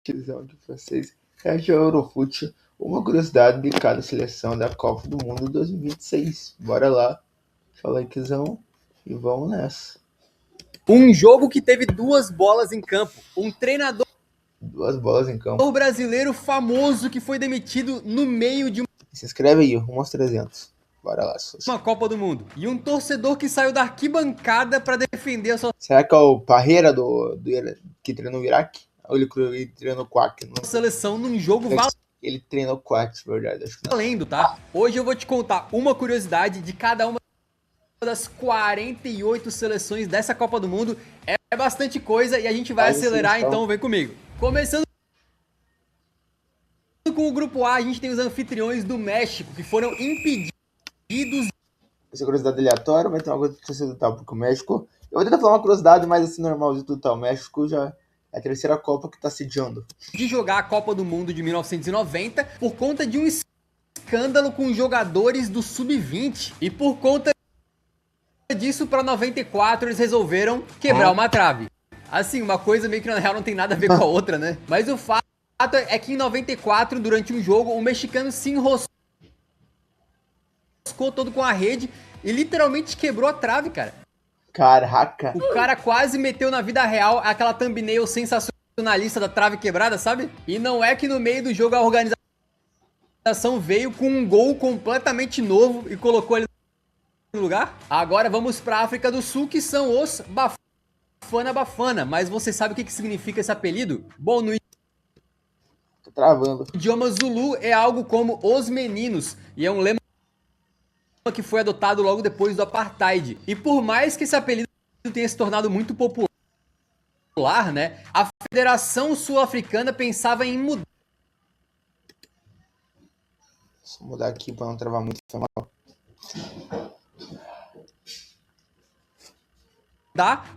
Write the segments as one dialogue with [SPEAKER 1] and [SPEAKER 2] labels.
[SPEAKER 1] divisão aqui pra vocês. É a Eurofute, uma curiosidade de cada seleção da Copa do Mundo 2026. Bora lá, deixa o likezão e vamos nessa.
[SPEAKER 2] Um jogo que teve 2 bolas em campo. Um treinador
[SPEAKER 1] 2 bolas em campo.
[SPEAKER 2] brasileiro famoso que foi demitido no meio de
[SPEAKER 1] Se inscreve aí, rumo aos 300. Bora lá,
[SPEAKER 2] uma Copa do Mundo. E um torcedor que saiu da arquibancada para defender a sua
[SPEAKER 1] Será que é o Parreira que treinou o Iraque? Ou ele treinou o Quack?
[SPEAKER 2] seleção num jogo
[SPEAKER 1] Ele treinou o Quack, verdade. Acho que não.
[SPEAKER 2] valendo, tá? Hoje eu vou te contar uma curiosidade de cada uma das 48 seleções dessa Copa do Mundo. É bastante coisa e a gente vai acelerar, então vem comigo. Começando com o grupo A, a gente tem os anfitriões do México, que foram impedidos.
[SPEAKER 1] Essa curiosidade aleatória, vai ter uma coisa que você do tal, porque o México. Eu vou tentar falar uma curiosidade mais assim, normal de tudo tal. O México já é a terceira Copa que tá sediando.
[SPEAKER 2] De jogar a Copa do Mundo de 1990 por conta de um escândalo com jogadores do Sub-20. E por conta disso, para 94, eles resolveram quebrar uma trave. Assim, uma coisa meio que na real não tem nada a ver com a outra, né? Mas o fato é que em 94, durante um jogo, o mexicano se enroscou todo com a rede e literalmente quebrou a trave, cara.
[SPEAKER 1] Caraca!
[SPEAKER 2] O cara quase meteu na vida real aquela thumbnail sensacionalista da trave quebrada, sabe? E não é que no meio do jogo a organização veio com um gol completamente novo e colocou ele no lugar. Agora vamos pra África do Sul, que são os Bafana Bafana. Mas você sabe o que significa esse apelido? Bom, no
[SPEAKER 1] Tô travando.
[SPEAKER 2] idioma Zulu é algo como os meninos, e é um lema que foi adotado logo depois do Apartheid. E por mais que esse apelido tenha se tornado muito popular, né, a Federação Sul-Africana pensava em mudar.
[SPEAKER 1] Vou mudar aqui pra não travar muito.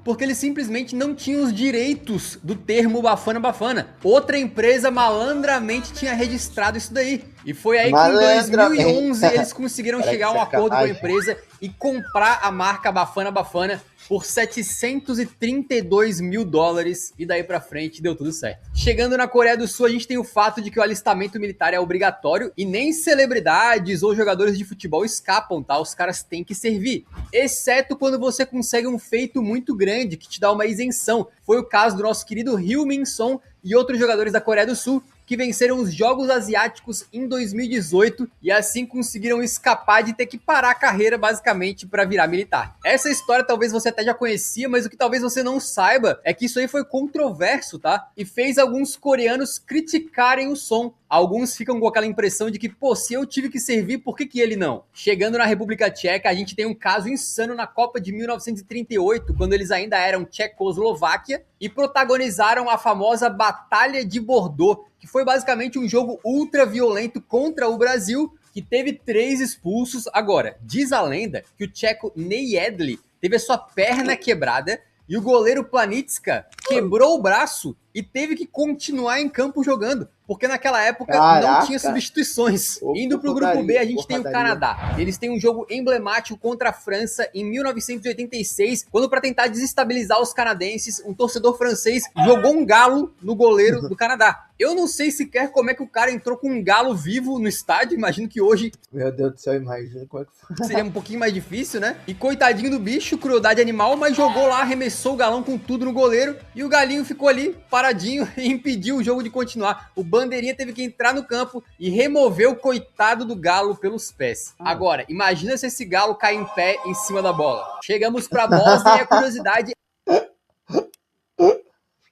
[SPEAKER 2] Porque eles simplesmente não tinham os direitos do termo Bafana Bafana. Outra empresa malandramente tinha registrado isso daí. E foi aí que em 2011 eles conseguiram chegar a um acordo com a empresa e comprar a marca Bafana Bafana por 732 mil dólares. E daí pra frente deu tudo certo. Chegando na Coreia do Sul, a gente tem o fato de que o alistamento militar é obrigatório e nem celebridades ou jogadores de futebol escapam, tá? Os caras têm que servir. Exceto quando você consegue um feito muito grande que te dá uma isenção. Foi o caso do nosso querido Ryu Min-son e outros jogadores da Coreia do Sul que venceram os Jogos Asiáticos em 2018 e assim conseguiram escapar de ter que parar a carreira basicamente para virar militar. Essa história talvez você até já conhecia, mas o que talvez você não saiba é que isso aí foi controverso, tá? E fez alguns coreanos criticarem o som. Alguns ficam com aquela impressão de que, pô, se eu tive que servir, por que ele não? Chegando na República Tcheca, a gente tem um caso insano na Copa de 1938, quando eles ainda eram Tchecoslováquia, e protagonizaram a famosa Batalha de Bordeaux, que foi basicamente um jogo ultra violento contra o Brasil, que teve 3 expulsos. Agora, diz a lenda que o tcheco Nejedly teve a sua perna quebrada e o goleiro Planitska quebrou o braço e teve que continuar em campo jogando, porque naquela época não tinha substituições. Indo pro grupo B, a gente tem o Canadá. Eles têm um jogo emblemático contra a França em 1986, quando para tentar desestabilizar os canadenses, um torcedor francês jogou um galo no goleiro do Canadá. Eu não sei sequer como é que o cara entrou com um galo vivo no estádio, imagino que hoje...
[SPEAKER 1] Meu Deus do céu, imagina como é que foi.
[SPEAKER 2] Seria um pouquinho mais difícil, né? E coitadinho do bicho, crueldade animal, mas jogou lá, arremessou o galão com tudo no goleiro e o galinho ficou ali, paradinho, e impediu o jogo de continuar. O bandeirinha teve que entrar no campo e remover o coitado do galo pelos pés. Agora, imagina se esse galo cai em pé em cima da bola. Chegamos pra Bósnia e a curiosidade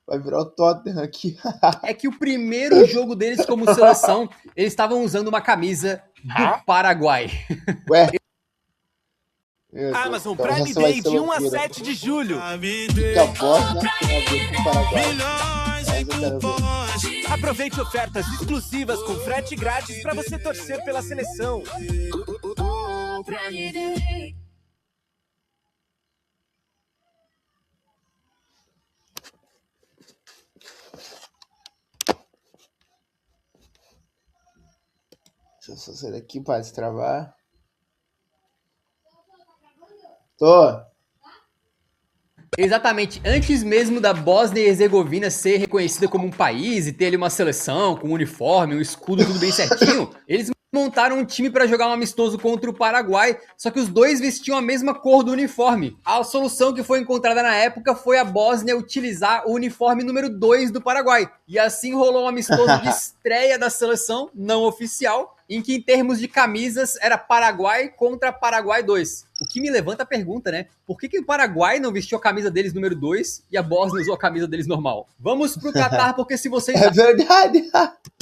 [SPEAKER 1] vai virar o Tottenham aqui.
[SPEAKER 2] é que o primeiro jogo deles como seleção, eles estavam usando uma camisa do Paraguai.
[SPEAKER 1] Ué?
[SPEAKER 3] Amazon Prime Day de 1 a 7 de julho. Aproveite ofertas exclusivas com frete grátis para você torcer pela seleção.
[SPEAKER 1] Deixa eu só sair daqui para destravar. Tô.
[SPEAKER 2] Exatamente, antes mesmo da Bósnia e Herzegovina ser reconhecida como um país e ter ali uma seleção com um uniforme, um escudo, tudo bem certinho, eles montaram um time para jogar um amistoso contra o Paraguai, só que os dois vestiam a mesma cor do uniforme. A solução que foi encontrada na época foi a Bósnia utilizar o uniforme número 2 do Paraguai. E assim rolou um amistoso de estreia da seleção, não oficial, em que em termos de camisas era Paraguai contra Paraguai 2. O que me levanta a pergunta, né? Por que o Paraguai não vestiu a camisa deles número 2 e a Bósnia usou a camisa deles normal? Vamos pro Catar, porque se vocês
[SPEAKER 1] É verdade.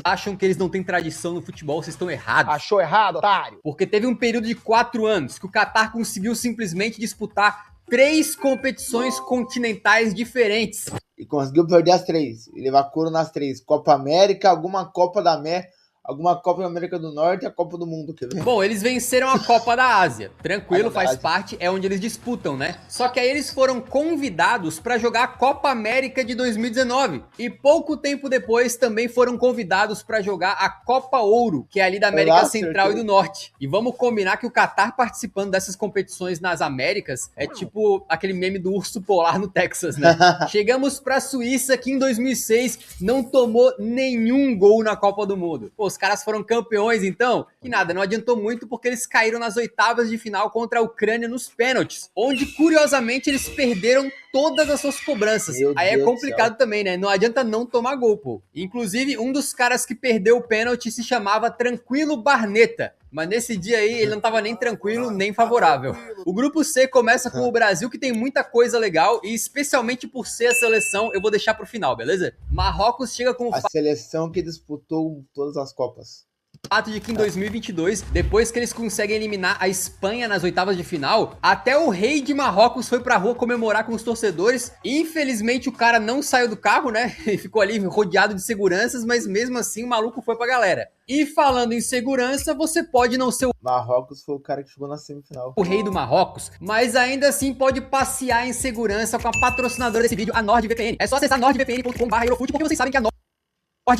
[SPEAKER 2] acham que eles não têm tradição no futebol, vocês estão errados.
[SPEAKER 4] Achou errado, otário?
[SPEAKER 2] Porque teve um período de 4 anos que o Catar conseguiu simplesmente disputar 3 competições continentais diferentes.
[SPEAKER 1] E conseguiu perder as 3. E levar couro nas 3. Copa América, alguma Copa da América do Norte e a Copa do Mundo. Quer ver?
[SPEAKER 2] Bom, eles venceram a Copa da Ásia. Tranquilo,
[SPEAKER 1] Copa da
[SPEAKER 2] faz
[SPEAKER 1] Ásia.
[SPEAKER 2] parte, é onde eles disputam, né? Só que aí eles foram convidados para jogar a Copa América de 2019. E pouco tempo depois também foram convidados para jogar a Copa Ouro, que é ali da América
[SPEAKER 1] Olá,
[SPEAKER 2] Central
[SPEAKER 1] acertei.
[SPEAKER 2] e do Norte. E vamos combinar que o Catar participando dessas competições nas Américas é tipo aquele meme do urso polar no Texas, né? Chegamos pra Suíça, que em 2006 não tomou nenhum gol na Copa do Mundo. Pô, os caras foram campeões, então, que nada, não adiantou muito porque eles caíram nas oitavas de final contra a Ucrânia nos pênaltis, onde, curiosamente, eles perderam todas as suas cobranças.
[SPEAKER 1] Meu
[SPEAKER 2] Aí é
[SPEAKER 1] Deus do
[SPEAKER 2] complicado também, né? Não adianta não tomar gol, pô. Inclusive, um dos caras que perdeu o pênalti se chamava Tranquilo Barneta. Mas nesse dia aí, ele não tava nem tranquilo, nem favorável. O grupo C começa com o Brasil, que tem muita coisa legal, e especialmente por ser a seleção, eu vou deixar pro final, beleza? Marrocos chega com o
[SPEAKER 1] A seleção que disputou todas as Copas.
[SPEAKER 2] fato de que em 2022, depois que eles conseguem eliminar a Espanha nas oitavas de final, até o rei de Marrocos foi pra rua comemorar com os torcedores. Infelizmente o cara não saiu do carro, né? E ficou ali rodeado de seguranças, mas mesmo assim o maluco foi pra galera. E falando em segurança, você pode não ser
[SPEAKER 1] Marrocos foi o cara que chegou na semifinal.
[SPEAKER 2] o rei do Marrocos, mas ainda assim pode passear em segurança com a patrocinadora desse vídeo, a NordVPN. É só acessar nordvpn.com/eurofute, porque vocês sabem que a Nord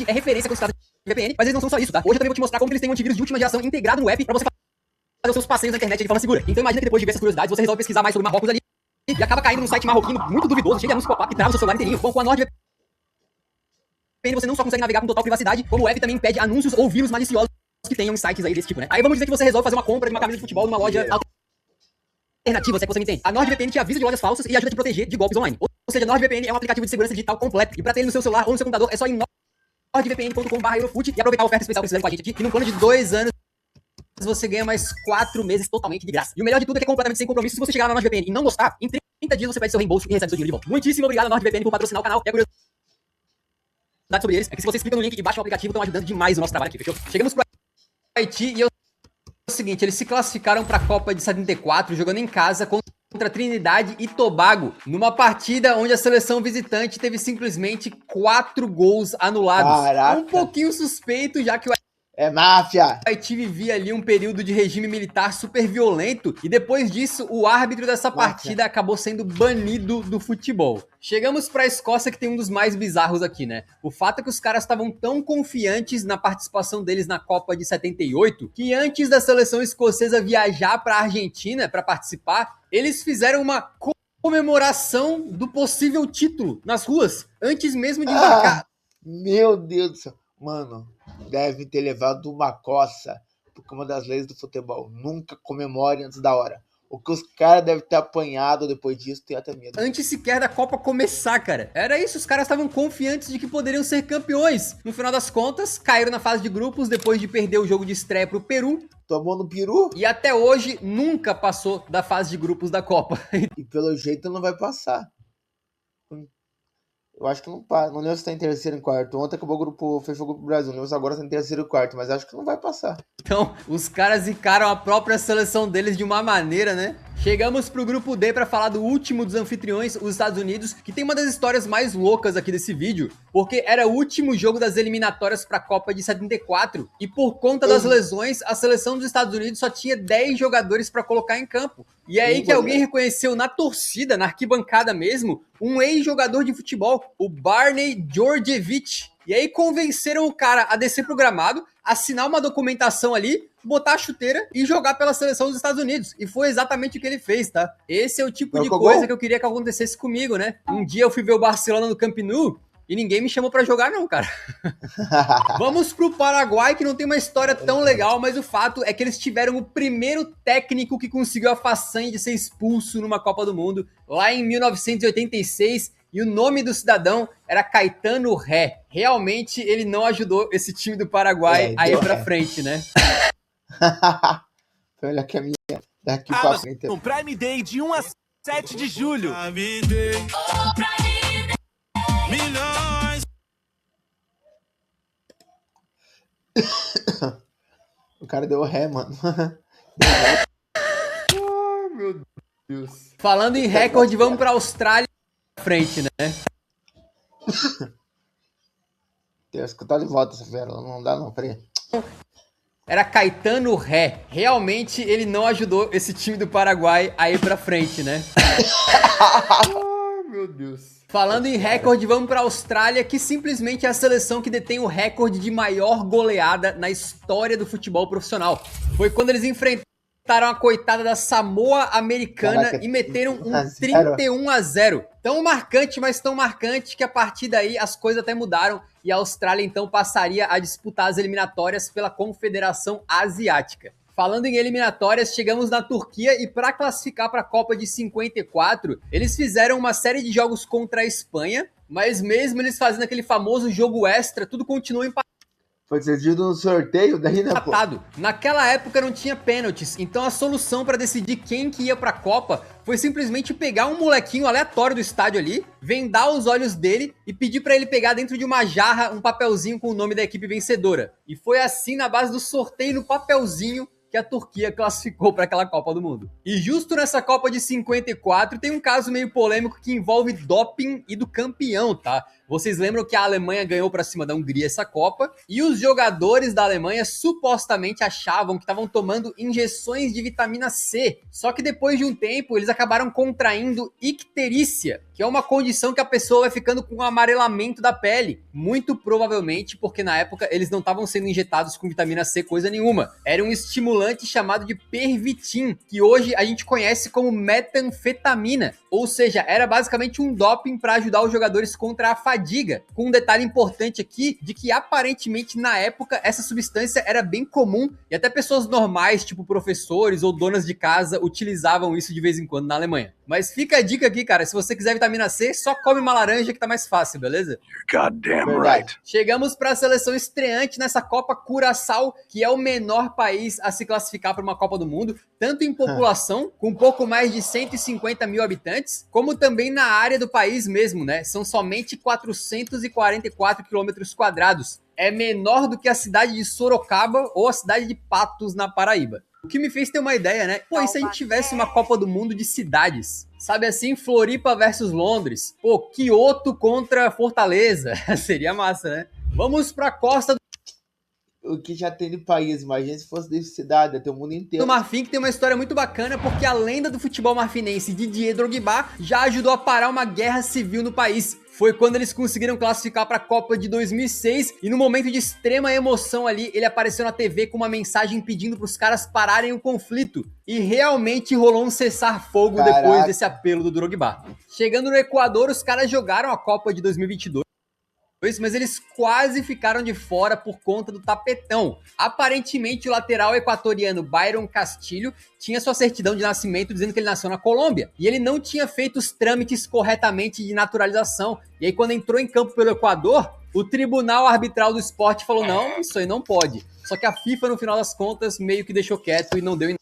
[SPEAKER 2] é referência com o estado de VPN, mas eles não são só isso, tá? Hoje eu também vou te mostrar como eles têm um antivírus de última geração integrado no app pra você fazer os seus passeios na internet de forma segura. Então imagina que depois de ver essas curiosidades, você resolve pesquisar mais sobre Marrocos ali e acaba caindo num site marroquino muito duvidoso, cheio de anúncios pop-up que trava o seu celular inteirinho. Bom, com a NordVPN você não só consegue navegar com total privacidade, como o app também impede anúncios ou vírus maliciosos que tenham em sites aí desse tipo, né? Aí vamos dizer que você resolve fazer uma compra de uma camisa de futebol numa loja alternativa, se é que você me entende. A NordVPN te avisa de lojas falsas e ajuda a te proteger de golpes online. Ou seja, a NordVPN é um aplicativo de segurança digital completo. E pra ter ele no seu celular ou no seu computador, é só ir nordvpn.com/eurofute e aproveitar a oferta especial que eles fizeram com a gente aqui. E num plano de 2 anos, você ganha mais 4 meses totalmente de graça. E o melhor de tudo é que é completamente sem compromisso. Se você chegar na NordVPN e não gostar, em 30 dias você pede seu reembolso e recebe seu dinheiro de volta. Muitíssimo obrigado, NordVPN, por patrocinar o canal. E a curiosidade sobre eles é que se você clica no link e baixa o aplicativo, estão ajudando demais o nosso trabalho aqui, fechou? Chegamos pro Haiti e é o seguinte, eles se classificaram para a Copa de 74 jogando em casa contra Trinidade e Tobago, numa partida onde a seleção visitante teve simplesmente 4 gols anulados.
[SPEAKER 1] Caraca.
[SPEAKER 2] Um pouquinho suspeito, já que o
[SPEAKER 1] É máfia!
[SPEAKER 2] Haiti vivia ali um período de regime militar super violento e depois disso o árbitro dessa partida acabou sendo banido do futebol. Chegamos para a Escócia, que tem um dos mais bizarros aqui, né? O fato é que os caras estavam tão confiantes na participação deles na Copa de 78 que antes da seleção escocesa viajar para a Argentina para participar, eles fizeram uma comemoração do possível título nas ruas, antes mesmo de embarcar.
[SPEAKER 1] Meu Deus do céu. Mano, deve ter levado uma coça, porque uma das leis do futebol, nunca comemore antes da hora. O que os caras devem ter apanhado depois disso, tem até medo.
[SPEAKER 2] Antes sequer da Copa começar, cara. Era isso, os caras estavam confiantes de que poderiam ser campeões. No final das contas, caíram na fase de grupos depois de perder o jogo de estreia pro Peru.
[SPEAKER 1] Tomou no peru
[SPEAKER 2] E até hoje, nunca passou da fase de grupos da Copa.
[SPEAKER 1] e pelo jeito não vai passar. Eu acho que não passa. Não lembro se tá em terceiro e quarto. Ontem acabou o grupo, fechou o grupo do Brasil. Não lembro se agora tá em terceiro e quarto, mas acho que não vai passar.
[SPEAKER 2] Então, os caras encaram a própria seleção deles de uma maneira, né? Chegamos pro grupo D para falar do último dos anfitriões, os Estados Unidos, que tem uma das histórias mais loucas aqui desse vídeo, porque era o último jogo das eliminatórias para a Copa de 74 e por conta das lesões, a seleção dos Estados Unidos só tinha 10 jogadores para colocar em campo. E é aí que alguém reconheceu na torcida, na arquibancada mesmo, um ex-jogador de futebol, o Barney Djordjevic, E aí convenceram o cara a descer pro gramado, assinar uma documentação ali, botar a chuteira e jogar pela seleção dos Estados Unidos. E foi exatamente o que ele fez, tá? Esse é o tipo de coisa que eu queria que acontecesse comigo, né? Um dia eu fui ver o Barcelona no Camp Nou e ninguém me chamou pra jogar não, cara. Vamos pro Paraguai, que não tem uma história tão legal, mas o fato é que eles tiveram o primeiro técnico que conseguiu a façanha de ser expulso numa Copa do Mundo, lá em 1986, e o nome do cidadão era Caetano Ré. Realmente, ele não ajudou esse time do Paraguai a ir pra frente, né?
[SPEAKER 1] Olha que a minha daqui pra frente.
[SPEAKER 3] Um Prime Day de 1 a 7 de julho.
[SPEAKER 1] O cara deu ré, mano.
[SPEAKER 2] Oh, meu Deus. Falando em recorde, vamos pra Austrália pra frente, né?
[SPEAKER 1] Tem que escutar de volta essa fera, não dá não, peraí.
[SPEAKER 2] Era Caetano Ré. Realmente, ele não ajudou esse time do Paraguai a ir pra frente, né? Oh, meu Deus. Falando em recorde, vamos pra Austrália, que simplesmente é a seleção que detém o recorde de maior goleada na história do futebol profissional. Foi quando eles enfrentaram a coitada da Samoa Americana. Caraca, e meteram um 31-0. Tão marcante, mas tão marcante que a partir daí as coisas até mudaram e a Austrália então passaria a disputar as eliminatórias pela Confederação Asiática. Falando em eliminatórias, chegamos na Turquia e para classificar para a Copa de 54, eles fizeram uma série de jogos contra a Espanha, mas mesmo eles fazendo aquele famoso jogo extra, tudo continua empatado.
[SPEAKER 1] Foi decidido no sorteio daí, né, pô?
[SPEAKER 2] Naquela época não tinha pênaltis, então a solução para decidir quem que ia pra Copa foi simplesmente pegar um molequinho aleatório do estádio ali, vendar os olhos dele e pedir para ele pegar dentro de uma jarra um papelzinho com o nome da equipe vencedora. E foi assim, na base do sorteio no papelzinho, que a Turquia classificou para aquela Copa do Mundo. E justo nessa Copa de 54 tem um caso meio polêmico que envolve doping e do campeão, tá? Vocês lembram que a Alemanha ganhou para cima da Hungria essa Copa e os jogadores da Alemanha supostamente achavam que estavam tomando injeções de vitamina C. Só que depois de um tempo eles acabaram contraindo icterícia, que é uma condição que a pessoa vai ficando com um amarelamento da pele. Muito provavelmente porque na época eles não estavam sendo injetados com vitamina C coisa nenhuma. Era um estimulante chamado de Pervitin, que hoje a gente conhece como metanfetamina. Ou seja, era basicamente um doping para ajudar os jogadores contra a fadiga. Com um detalhe importante aqui, de que aparentemente na época essa substância era bem comum e até pessoas normais, tipo professores ou donas de casa, utilizavam isso de vez em quando na Alemanha. Mas fica a dica aqui, cara, se você quiser vitamina C, só come uma laranja que tá mais fácil, beleza?
[SPEAKER 3] You're goddamn right.
[SPEAKER 2] Chegamos para a seleção estreante nessa Copa Curaçao, que é o menor país a se classificar para uma Copa do Mundo, tanto em população, com pouco mais de 150 mil habitantes, como também na área do país mesmo, né? São somente 444 quilômetros quadrados. É menor do que a cidade de Sorocaba ou a cidade de Patos, na Paraíba. O que me fez ter uma ideia, né? Pô, e se a gente tivesse uma Copa do Mundo de cidades? Sabe assim, Floripa versus Londres. Pô, Kyoto contra Fortaleza. Seria massa, né? Vamos pra costa do
[SPEAKER 1] O que já tem de país, imagina se fosse de cidade, até o mundo inteiro.
[SPEAKER 2] Marfim, que tem uma história muito bacana, porque a lenda do futebol marfinense Didier Drogba já ajudou a parar uma guerra civil no país. Foi quando eles conseguiram classificar para a Copa de 2006 e no momento de extrema emoção ali, ele apareceu na TV com uma mensagem pedindo para os caras pararem o conflito. E realmente rolou um cessar-fogo depois desse apelo do Drogba. Chegando no Equador, os caras jogaram a Copa de 2022. Mas eles quase ficaram de fora por conta do tapetão. Aparentemente, o lateral equatoriano Byron Castilho tinha sua certidão de nascimento dizendo que ele nasceu na Colômbia. E ele não tinha feito os trâmites corretamente de naturalização. E aí, quando entrou em campo pelo Equador, o Tribunal Arbitral do Esporte falou, não, isso aí não pode. Só que a FIFA, no final das contas, meio que deixou quieto e não deu em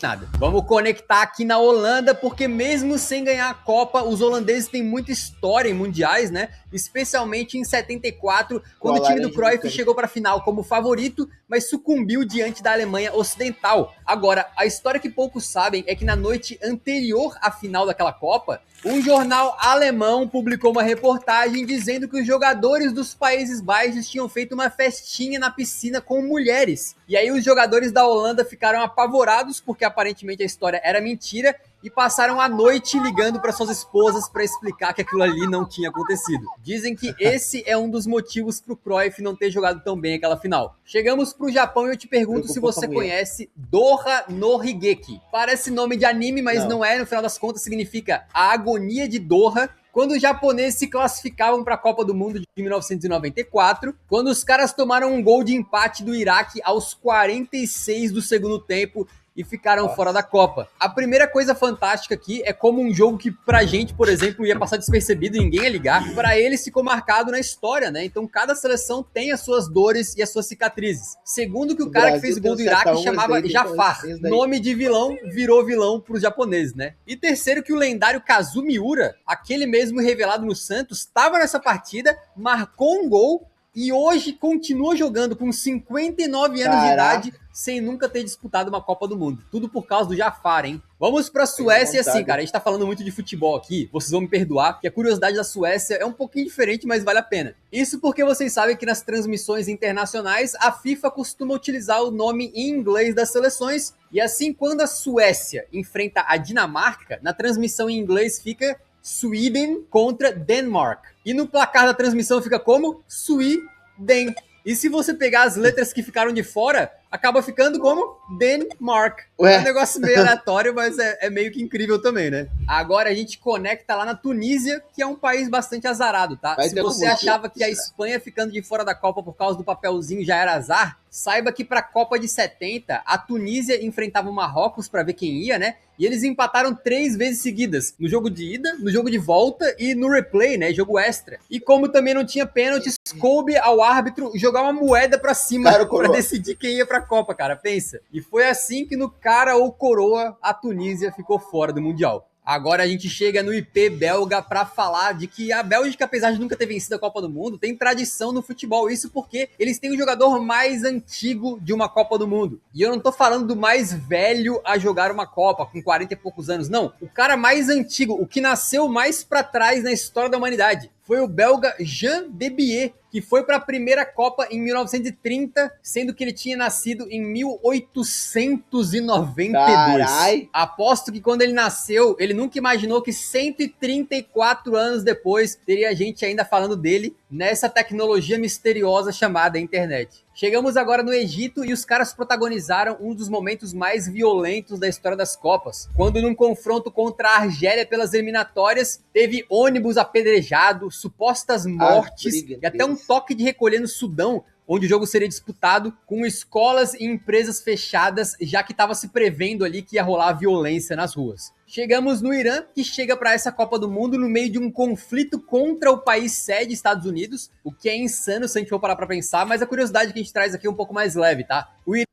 [SPEAKER 2] nada. Vamos conectar aqui na Holanda, porque mesmo sem ganhar a Copa, os holandeses têm muita história em mundiais, né? Especialmente em 74, quando o time do Cruyff chegou para a final como favorito, mas sucumbiu diante da Alemanha Ocidental. Agora, a história que poucos sabem é que na noite anterior à final daquela Copa, um jornal alemão publicou uma reportagem dizendo que os jogadores dos Países Baixos tinham feito uma festinha na piscina com mulheres. E aí os jogadores da Holanda ficaram apavorados, porque aparentemente a história era mentira, e passaram a noite ligando para suas esposas para explicar que aquilo ali não tinha acontecido. Dizem que esse é um dos motivos pro Cruyff não ter jogado tão bem aquela final. Chegamos pro Japão e eu te pergunto se você conhece Doha no Higeki. Parece nome de anime, mas não é, no final das contas significa a agonia de Doha. Quando os japoneses se classificavam para a Copa do Mundo de 1994, quando os caras tomaram um gol de empate do Iraque aos 46 do segundo tempo e ficaram fora da Copa. A primeira coisa fantástica aqui é como um jogo que pra gente, por exemplo, ia passar despercebido e ninguém ia ligar, pra eles ficou marcado na história, né? Então cada seleção tem as suas dores e as suas cicatrizes. Segundo que o cara que fez o gol do Iraque chamava Jafar. Nome de vilão virou vilão pros japoneses, né? E terceiro que o lendário Kazu Miura, aquele mesmo revelado no Santos, estava nessa partida, marcou um gol e hoje continua jogando com 59 anos de idade, sem nunca ter disputado uma Copa do Mundo. Tudo por causa do Jafar, hein? Vamos pra Suécia, assim, cara, a gente tá falando muito de futebol aqui, vocês vão me perdoar, que a curiosidade da Suécia é um pouquinho diferente, mas vale a pena. Isso porque vocês sabem que nas transmissões internacionais, a FIFA costuma utilizar o nome em inglês das seleções, e assim, quando a Suécia enfrenta a Dinamarca, na transmissão em inglês fica Sweden contra Denmark. E no placar da transmissão fica como? Sweden. E se você pegar as letras que ficaram de fora, acaba ficando como Denmark. É um negócio meio aleatório, mas é meio que incrível também, né? Agora a gente conecta lá na Tunísia, que é um país bastante azarado, tá? Se você achava que a Espanha ficando de fora da Copa por causa do papelzinho já era azar, saiba que para a Copa de 70, a Tunísia enfrentava o Marrocos para ver quem ia, né? E eles empataram 3 vezes seguidas, no jogo de ida, no jogo de volta e no replay, né? Jogo extra. E como também não tinha pênaltis, coube ao árbitro jogar uma moeda para cima para decidir quem ia pra Copa, cara, pensa. E foi assim que no cara ou coroa, a Tunísia ficou fora do Mundial. Agora a gente chega no IP belga para falar de que a Bélgica, apesar de nunca ter vencido a Copa do Mundo, tem tradição no futebol. Isso porque eles têm o jogador mais antigo de uma Copa do Mundo. E eu não tô falando do mais velho a jogar uma Copa, com 40 e poucos anos, não. O cara mais antigo, o que nasceu mais para trás na história da humanidade, foi o belga Jean Debier, que foi para a primeira Copa em 1930, sendo que ele tinha nascido em 1892. Carai. Aposto que quando ele nasceu, ele nunca imaginou que 134 anos depois teria gente ainda falando dele nessa tecnologia misteriosa chamada internet. Chegamos agora no Egito e os caras protagonizaram um dos momentos mais violentos da história das Copas. Quando num confronto contra a Argélia pelas eliminatórias, teve ônibus apedrejado, supostas mortes e até um toque de recolher no Sudão, onde o jogo seria disputado com escolas e empresas fechadas, já que estava se prevendo ali que ia rolar violência nas ruas. Chegamos no Irã, que chega para essa Copa do Mundo no meio de um conflito contra o país sede, Estados Unidos, o que é insano se a gente for parar para pensar, mas a curiosidade que a gente traz aqui é um pouco mais leve, tá? O Irã...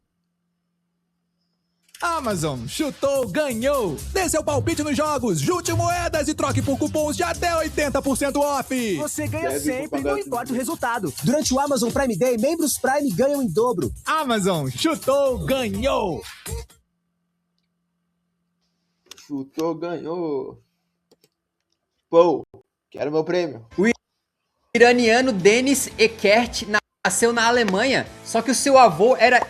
[SPEAKER 3] Amazon chutou, ganhou! Dê seu palpite nos jogos, junte moedas e troque por cupons de até 80% off!
[SPEAKER 4] Você ganha sempre, não importa o resultado. Durante o Amazon Prime Day, membros Prime ganham em dobro.
[SPEAKER 3] Amazon chutou, ganhou!
[SPEAKER 1] Chutou, ganhou. Pô, quero meu prêmio.
[SPEAKER 2] O iraniano Deniz Ekert nasceu na Alemanha, só que o seu avô era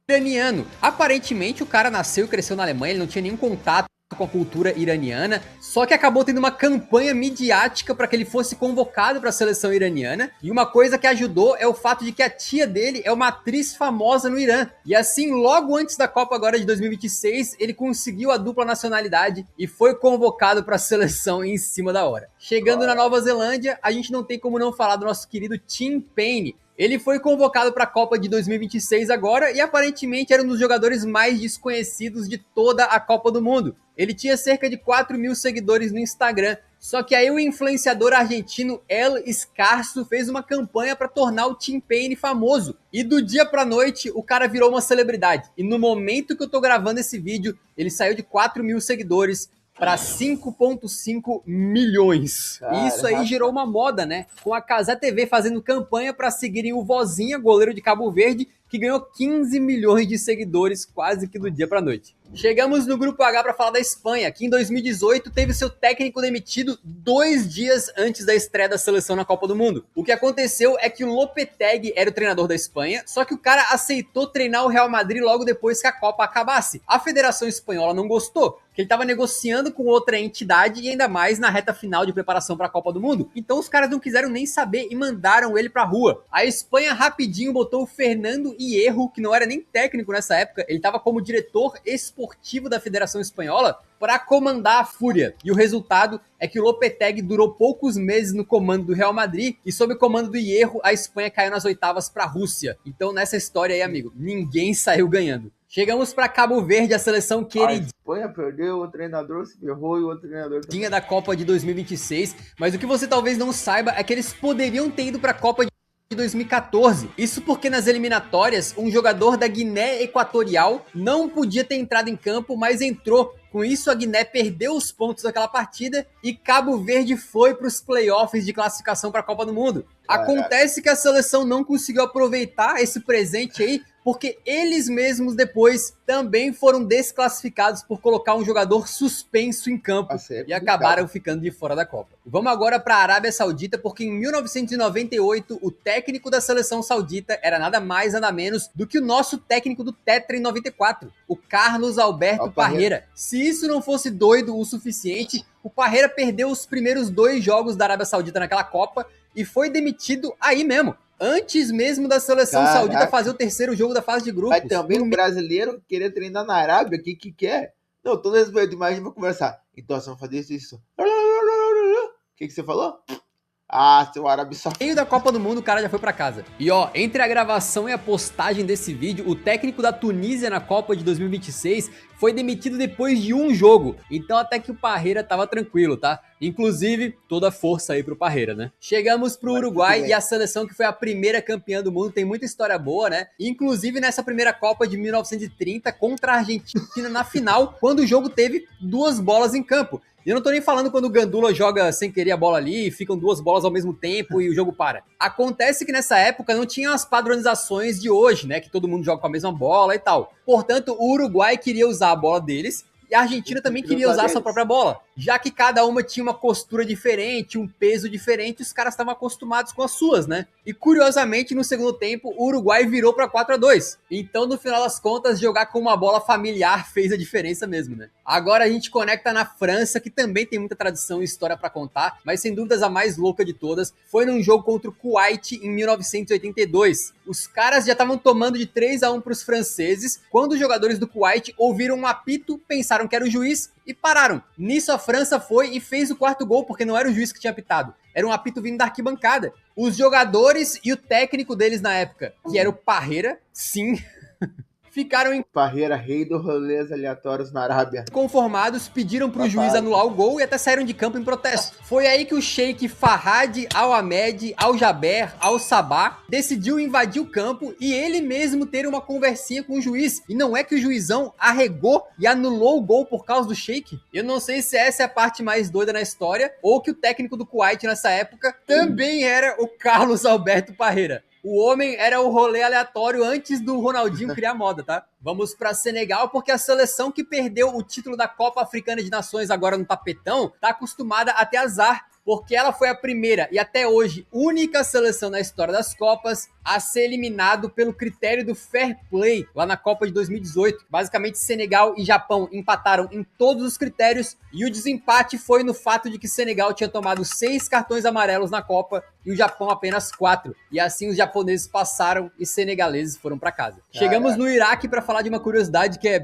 [SPEAKER 2] iraniano. Aparentemente o cara nasceu e cresceu na Alemanha, ele não tinha nenhum contato com a cultura iraniana, só que acabou tendo uma campanha midiática para que ele fosse convocado para a seleção iraniana, e uma coisa que ajudou é o fato de que a tia dele é uma atriz famosa no Irã, e assim, logo antes da Copa agora de 2026, ele conseguiu a dupla nacionalidade e foi convocado para a seleção em cima da hora. Chegando na Nova Zelândia, a gente não tem como não falar do nosso querido Tim Payne. Ele foi convocado para a Copa de 2026 agora e aparentemente era um dos jogadores mais desconhecidos de toda a Copa do Mundo. Ele tinha cerca de 4 mil seguidores no Instagram, só que aí o influenciador argentino El Escarso fez uma campanha para tornar o Tim Payne famoso. E do dia pra noite o cara virou uma celebridade. E no momento que eu tô gravando esse vídeo, ele saiu de 4 mil seguidores para 5,5 milhões. E isso aí gerou uma moda, né? Com a Cazé TV fazendo campanha para seguirem o Vozinha, goleiro de Cabo Verde, que ganhou 15 milhões de seguidores quase que do dia para noite. Chegamos no grupo H para falar da Espanha, que em 2018 teve seu técnico demitido 2 dias antes da estreia da seleção na Copa do Mundo. O que aconteceu é que o Lopetegui era o treinador da Espanha, só que o cara aceitou treinar o Real Madrid logo depois que a Copa acabasse. A Federação Espanhola não gostou, que ele estava negociando com outra entidade e ainda mais na reta final de preparação para a Copa do Mundo. Então os caras não quiseram nem saber e mandaram ele pra rua. A Espanha rapidinho botou o Fernando Hierro, que não era nem técnico nessa época, ele estava como diretor esportivo da Federação Espanhola, para comandar a fúria. E o resultado é que o Lopetegui durou poucos meses no comando do Real Madrid e sob o comando do Hierro, a Espanha caiu nas oitavas para a Rússia. Então nessa história aí, amigo, ninguém saiu ganhando. Chegamos para Cabo Verde, a seleção queridinha.
[SPEAKER 1] A Espanha perdeu, o treinador se ferrou e o outro treinador também.
[SPEAKER 2] Da Copa de 2026, mas o que você talvez não saiba é que eles poderiam ter ido para a Copa de 2014. Isso porque nas eliminatórias, um jogador da Guiné Equatorial não podia ter entrado em campo, mas entrou. Com isso, a Guiné perdeu os pontos daquela partida e Cabo Verde foi para os playoffs de classificação para a Copa do Mundo. Acontece que a seleção não conseguiu aproveitar esse presente aí, porque eles mesmos depois também foram desclassificados por colocar um jogador suspenso em campo e acabaram ficando de fora da Copa. Vamos agora para a Arábia Saudita, porque em 1998 o técnico da seleção saudita era nada mais nada menos do que o nosso técnico do Tetra em 94, o Carlos Alberto Parreira. Se isso não fosse doido o suficiente, o Parreira perdeu os primeiros 2 jogos da Arábia Saudita naquela Copa e foi demitido aí mesmo. Antes mesmo da seleção saudita fazer o terceiro jogo da fase de grupos.
[SPEAKER 1] Mas também um brasileiro querer treinar na Arábia, que quer? Não, todo respeito, imagina, vou conversar. Então, você vai fazer isso. O que você falou? Ah, seu árabe só.
[SPEAKER 2] No meio da Copa do Mundo, o cara já foi pra casa. E ó, entre a gravação e a postagem desse vídeo, o técnico da Tunísia na Copa de 2026 foi demitido depois de um jogo. Então até que o Parreira tava tranquilo, tá? Inclusive, toda a força aí pro Parreira, né? Chegamos pro Uruguai e a seleção que foi a primeira campeã do mundo. Tem muita história boa, né? Inclusive nessa primeira Copa de 1930 contra a Argentina na final, quando o jogo teve 2 bolas em campo. E eu não tô nem falando quando o Gandula joga sem querer a bola ali e ficam 2 bolas ao mesmo tempo e o jogo para. Acontece que nessa época não tinha as padronizações de hoje, né? Que todo mundo joga com a mesma bola e tal. Portanto, o Uruguai queria usar a bola deles e a Argentina também queria usar a sua própria bola. Já que cada uma tinha uma costura diferente, um peso diferente, os caras estavam acostumados com as suas, né? E curiosamente, no segundo tempo, o Uruguai virou para 4-2. Então, no final das contas, jogar com uma bola familiar fez a diferença mesmo, né? Agora a gente conecta na França, que também tem muita tradição e história para contar, mas sem dúvidas a mais louca de todas foi num jogo contra o Kuwait em 1982. Os caras já estavam tomando de 3-1 para os franceses, quando os jogadores do Kuwait ouviram um apito, pensaram que era o juiz e pararam. Nisso a França foi e fez o 4º gol, porque não era o juiz que tinha apitado, era um apito vindo da arquibancada. Os jogadores e o técnico deles na época, que era o Parreira, sim, ficaram em
[SPEAKER 1] Parreira, rei dos rolês aleatórios na Arábia.
[SPEAKER 2] Conformados, pediram pro juiz anular o gol e até saíram de campo em protesto. Foi aí que o Sheik Farhad Al-Ahmed Al-Jaber Al-Sabah decidiu invadir o campo e ele mesmo ter uma conversinha com o juiz. E não é que o juizão arregou e anulou o gol por causa do Sheik? Eu não sei se essa é a parte mais doida na história ou que o técnico do Kuwait nessa época também era o Carlos Alberto Parreira. O homem era o rolê aleatório antes do Ronaldinho criar moda, tá? Vamos para Senegal, porque a seleção que perdeu o título da Copa Africana de Nações agora no tapetão tá acostumada a ter azar, porque ela foi a primeira e até hoje única seleção na história das Copas a ser eliminado pelo critério do fair play lá na Copa de 2018. Basicamente, Senegal e Japão empataram em todos os critérios e o desempate foi no fato de que Senegal tinha tomado 6 cartões amarelos na Copa e o Japão apenas 4. E assim os japoneses passaram e senegaleses foram para casa. Chegamos no Iraque para falar de uma curiosidade que é...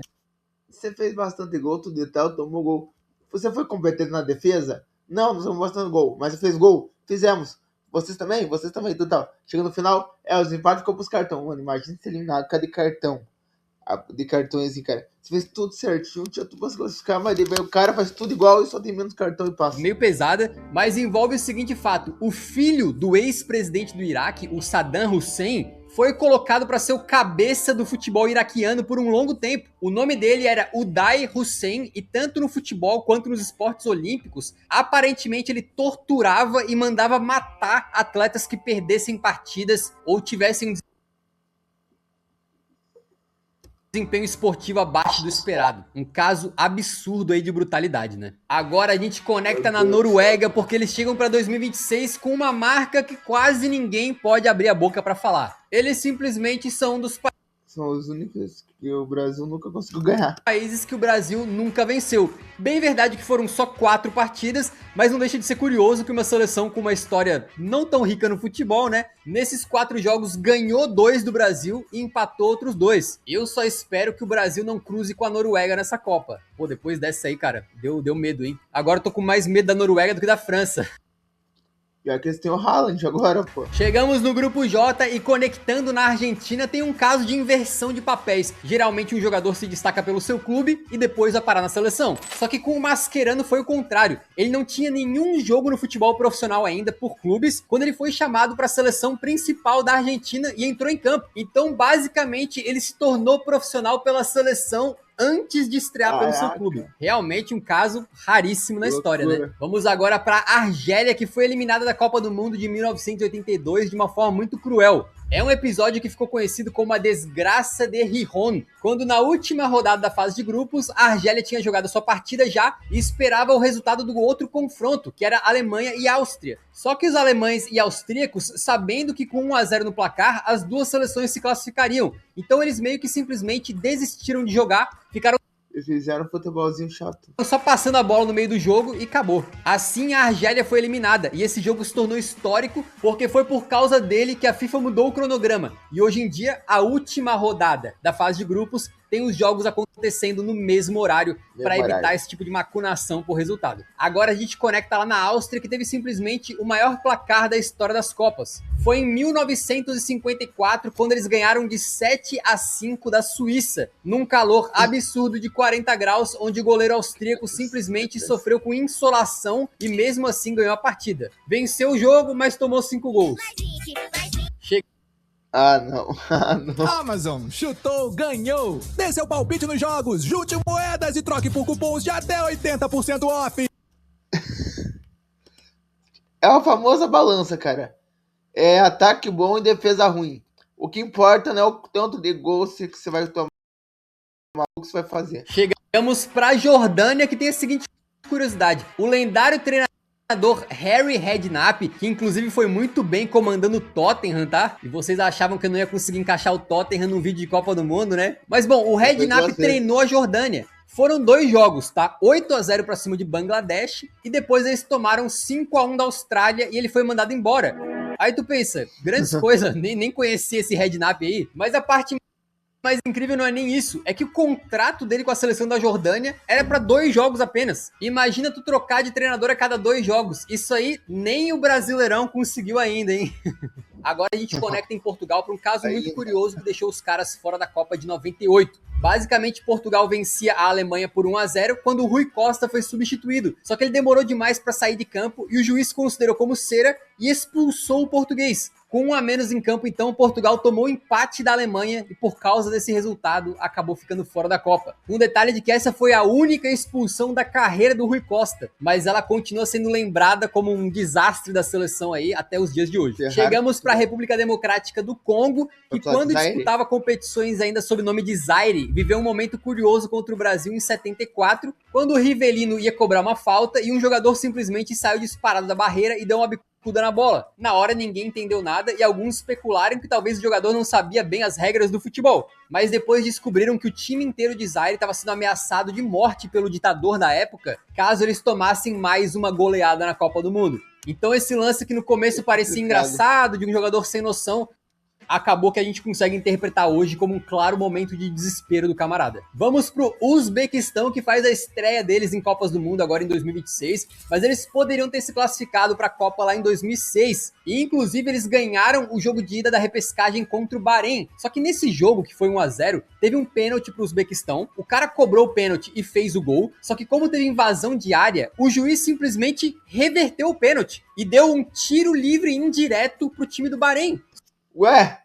[SPEAKER 1] Você fez bastante gol, tudo e tal, tomou gol. Você foi competente na defesa? Não, nós estamos mostrando gol. Mas você fez gol? Fizemos. Vocês também? Vocês também, total. Chega no final, os empates ficou pros cartões. Mano, imagina ser eliminado. Cadê cartão? De cartões, assim, cara. Você fez tudo certinho, tinha tudo pra se classificar, mas daí o cara faz tudo igual e só tem menos cartão e passa.
[SPEAKER 2] Meio pesada, mas envolve o seguinte fato. O filho do ex-presidente do Iraque, o Saddam Hussein, foi colocado para ser o cabeça do futebol iraquiano por um longo tempo. O nome dele era Uday Hussein e tanto no futebol quanto nos esportes olímpicos, aparentemente ele torturava e mandava matar atletas que perdessem partidas ou tivessem desempenho esportivo abaixo do esperado. Um caso absurdo aí de brutalidade, né? Agora a gente conecta na Noruega porque eles chegam para 2026 com uma marca que quase ninguém pode abrir a boca para falar. Eles simplesmente são um dos
[SPEAKER 1] São os únicos que o Brasil nunca conseguiu ganhar.
[SPEAKER 2] países que o Brasil nunca venceu. Bem verdade que foram só 4 partidas, mas não deixa de ser curioso que uma seleção com uma história não tão rica no futebol, né? Nesses 4 jogos ganhou 2 do Brasil e empatou outros 2. Eu só espero que o Brasil não cruze com a Noruega nessa Copa. Pô, depois dessa aí, cara, deu medo, hein? Agora eu tô com mais medo da Noruega do que da França.
[SPEAKER 1] Já que eles têm o Haaland agora, pô.
[SPEAKER 2] Chegamos no grupo J e conectando na Argentina tem um caso de inversão de papéis. Geralmente um jogador se destaca pelo seu clube e depois vai parar na seleção. Só que com o Mascherano foi o contrário. Ele não tinha nenhum jogo no futebol profissional ainda por clubes quando ele foi chamado para a seleção principal da Argentina e entrou em campo. Então basicamente ele se tornou profissional pela seleção antes de estrear pelo seu clube. Realmente um caso raríssimo na história, né? Vamos agora para a Argélia, que foi eliminada da Copa do Mundo de 1982 de uma forma muito cruel. É um episódio que ficou conhecido como a desgraça de Gijón, quando na última rodada da fase de grupos, a Argélia tinha jogado sua partida já e esperava o resultado do outro confronto, que era Alemanha e Áustria. Só que os alemães e austríacos, sabendo que com 1-0 no placar, as duas seleções se classificariam. Então eles meio que simplesmente desistiram de jogar, ficaram
[SPEAKER 1] Eles fizeram um futebolzinho chato.
[SPEAKER 2] só passando a bola no meio do jogo e acabou. Assim a Argélia foi eliminada e esse jogo se tornou histórico porque foi por causa dele que a FIFA mudou o cronograma. E hoje em dia, a última rodada da fase de grupos tem os jogos acontecendo no mesmo horário para evitar esse tipo de macunação por resultado. Agora a gente conecta lá na Áustria, que teve simplesmente o maior placar da história das Copas. Foi em 1954, quando eles ganharam de 7-5 da Suíça, num calor absurdo de 40 graus, onde o goleiro austríaco simplesmente sofreu com insolação e mesmo assim ganhou a partida. Venceu o jogo, mas tomou 5 gols.
[SPEAKER 1] Ah, não. Ah, não.
[SPEAKER 3] Amazon chutou, ganhou. Dê seu palpite nos jogos, junte moedas e troque por cupons de até 80% off.
[SPEAKER 1] É a famosa balança, cara. É ataque bom e defesa ruim. O que importa não é o tanto de gols que você vai tomar, o que você vai fazer.
[SPEAKER 2] Chegamos pra Jordânia, que tem a seguinte curiosidade. O lendário treinador Harry Redknapp, que inclusive foi muito bem comandando o Tottenham, tá? E vocês achavam que eu não ia conseguir encaixar o Tottenham num vídeo de Copa do Mundo, né? Mas bom, o Redknapp treinou a Jordânia. Foram 2 jogos, tá? 8-0 pra cima de Bangladesh e depois eles tomaram 5-1 da Austrália e ele foi mandado embora. Aí tu pensa, grandes coisas, nem conhecia esse Redknapp aí, mas a parte mais incrível não é nem isso, é que o contrato dele com a seleção da Jordânia era para 2 jogos apenas. Imagina tu trocar de treinador a cada 2 jogos. Isso aí nem o Brasileirão conseguiu ainda, hein? Agora a gente conecta em Portugal para um caso muito curioso que deixou os caras fora da Copa de 98. Basicamente, Portugal vencia a Alemanha por 1-0 quando o Rui Costa foi substituído. Só que ele demorou demais para sair de campo e o juiz considerou como cera e expulsou o português. Com 1 a menos em campo, então, Portugal tomou o empate da Alemanha e por causa desse resultado acabou ficando fora da Copa. Um detalhe de que essa foi a única expulsão da carreira do Rui Costa, mas ela continua sendo lembrada como um desastre da seleção aí até os dias de hoje. Chegamos para a República Democrática do Congo, que quando disputava competições ainda sob o nome de Zaire, viveu um momento curioso contra o Brasil em 74, quando o Rivelino ia cobrar uma falta e um jogador simplesmente saiu disparado da barreira e deu uma bicuda na bola. Na hora ninguém entendeu nada e alguns especularam que talvez o jogador não sabia bem as regras do futebol. Mas depois descobriram que o time inteiro de Zaire estava sendo ameaçado de morte pelo ditador da época, caso eles tomassem mais uma goleada na Copa do Mundo. Então esse lance que no começo parecia engraçado, de um jogador sem noção, acabou que a gente consegue interpretar hoje como um claro momento de desespero do camarada. Vamos pro Uzbequistão, que faz a estreia deles em Copas do Mundo agora em 2026, mas eles poderiam ter se classificado para a Copa lá em 2006, e inclusive eles ganharam o jogo de ida da repescagem contra o Bahrein. Só que nesse jogo, que foi 1-0, teve um pênalti pro Uzbequistão, o cara cobrou o pênalti e fez o gol, só que como teve invasão de área, o juiz simplesmente reverteu o pênalti e deu um tiro livre indireto pro time do Bahrein.
[SPEAKER 1] Ué?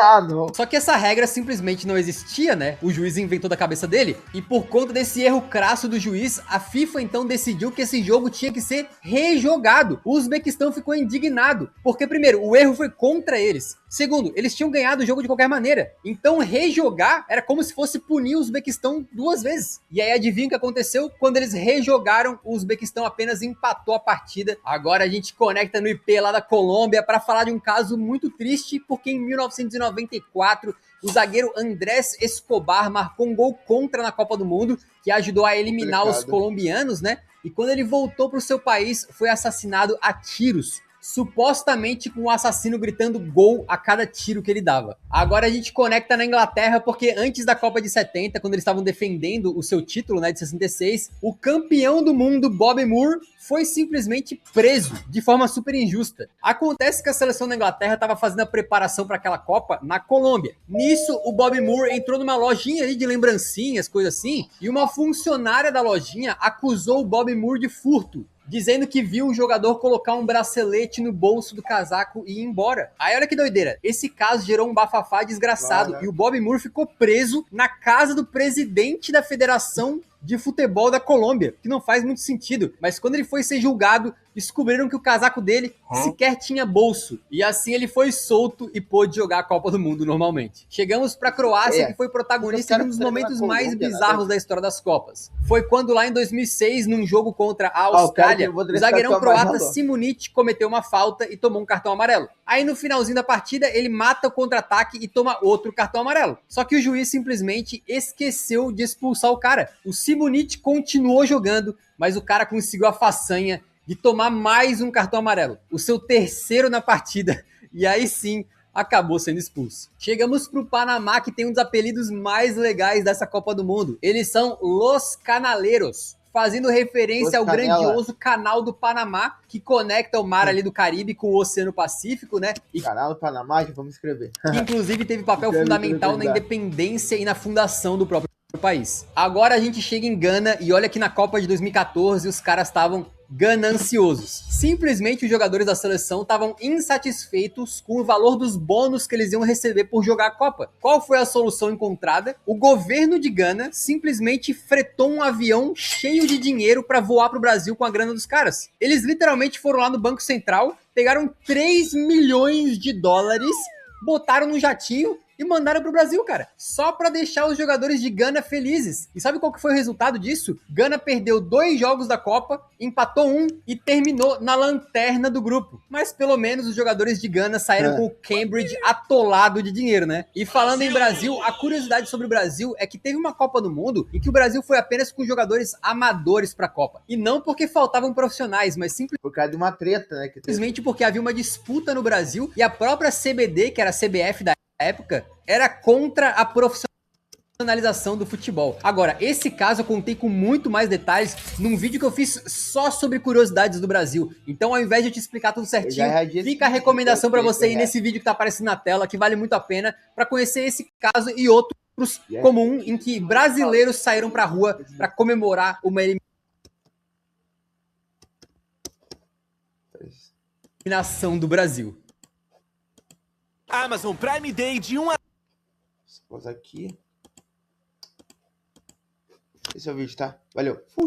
[SPEAKER 1] Ah, não.
[SPEAKER 2] Só que essa regra simplesmente não existia, né? O juiz inventou da cabeça dele. E por conta desse erro crasso do juiz, a FIFA então decidiu que esse jogo tinha que ser rejogado. O Uzbequistão ficou indignado, porque primeiro, o erro foi contra eles. Segundo, eles tinham ganhado o jogo de qualquer maneira. Então rejogar era como se fosse punir o Uzbequistão 2 vezes. E aí adivinha o que aconteceu? Quando eles rejogaram, o Uzbequistão apenas empatou a partida. Agora a gente conecta no IP lá da Colômbia para falar de um caso muito triste, porque em 1994 o zagueiro Andrés Escobar marcou um gol contra na Copa do Mundo, que ajudou a eliminar os colombianos, né? E quando ele voltou para o seu país, foi assassinado a tiros. Supostamente com o assassino gritando gol a cada tiro que ele dava. Agora a gente conecta na Inglaterra, porque antes da Copa de 70, quando eles estavam defendendo o seu título, né, de 66, o campeão do mundo, Bobby Moore, foi simplesmente preso de forma super injusta. Acontece que a seleção da Inglaterra estava fazendo a preparação para aquela Copa na Colômbia. Nisso, o Bobby Moore entrou numa lojinha ali de lembrancinhas, coisa assim, e uma funcionária da lojinha acusou o Bobby Moore de furto, dizendo que viu um jogador colocar um bracelete no bolso do casaco e ir embora. Aí olha que doideira, esse caso gerou um bafafá desgraçado e o Bobby Moore ficou preso na casa do presidente da Federação de Futebol da Colômbia, que não faz muito sentido, mas quando ele foi ser julgado, descobriram que o casaco dele sequer tinha bolso, e assim ele foi solto e pôde jogar a Copa do Mundo normalmente. Chegamos pra Croácia, que foi protagonista de um dos momentos mais bizarros da história das Copas. Foi quando lá em 2006, num jogo contra a Austrália, o zagueirão croata Simunic cometeu uma falta e tomou um cartão amarelo. Aí no finalzinho da partida, ele mata o contra-ataque e toma outro cartão amarelo. Só que o juiz simplesmente esqueceu de expulsar o cara. O Simunic continuou jogando, mas o cara conseguiu a façanha de tomar mais um cartão amarelo, o seu terceiro na partida, e aí sim acabou sendo expulso. Chegamos pro Panamá, que tem um dos apelidos mais legais dessa Copa do Mundo. Eles são Los Canaleros, fazendo referência ao grandioso Canal do Panamá, que conecta o mar ali do Caribe com o Oceano Pacífico, né? E
[SPEAKER 1] Canal do Panamá, já vamos escrever.
[SPEAKER 2] que inclusive teve papel fundamental na independência e na fundação do próprio país. Agora a gente chega em Gana e olha que na Copa de 2014 os caras estavam gananciosos. Simplesmente os jogadores da seleção estavam insatisfeitos com o valor dos bônus que eles iam receber por jogar a Copa. Qual foi a solução encontrada? O governo de Gana simplesmente fretou um avião cheio de dinheiro para voar pro Brasil com a grana dos caras. Eles literalmente foram lá no Banco Central, pegaram 3 milhões de dólares, botaram no jatinho e mandaram pro Brasil, cara. Só pra deixar os jogadores de Gana felizes. E sabe qual que foi o resultado disso? Gana perdeu 2 jogos da Copa, empatou 1 e terminou na lanterna do grupo. Mas pelo menos os jogadores de Gana saíram com o Cambridge atolado de dinheiro, né? E falando em Brasil, a curiosidade sobre o Brasil é que teve uma Copa do Mundo em que o Brasil foi apenas com jogadores amadores pra Copa. E não porque faltavam profissionais, mas simplesmente
[SPEAKER 1] Por causa de uma treta, né?
[SPEAKER 2] simplesmente porque havia uma disputa no Brasil e a própria CBD, que era a CBF da época, era contra a profissionalização do futebol. Agora, esse caso eu contei com muito mais detalhes num vídeo que eu fiz só sobre curiosidades do Brasil. Então, ao invés de eu te explicar tudo certinho, fica a recomendação para você ir nesse vídeo que tá aparecendo na tela, que vale muito a pena, para conhecer esse caso e outros comum em que brasileiros saíram pra rua para comemorar uma eliminação do Brasil.
[SPEAKER 3] Amazon Prime Day de 1 a...
[SPEAKER 1] Vou aqui. Esse é o vídeo, tá? Valeu. Fui.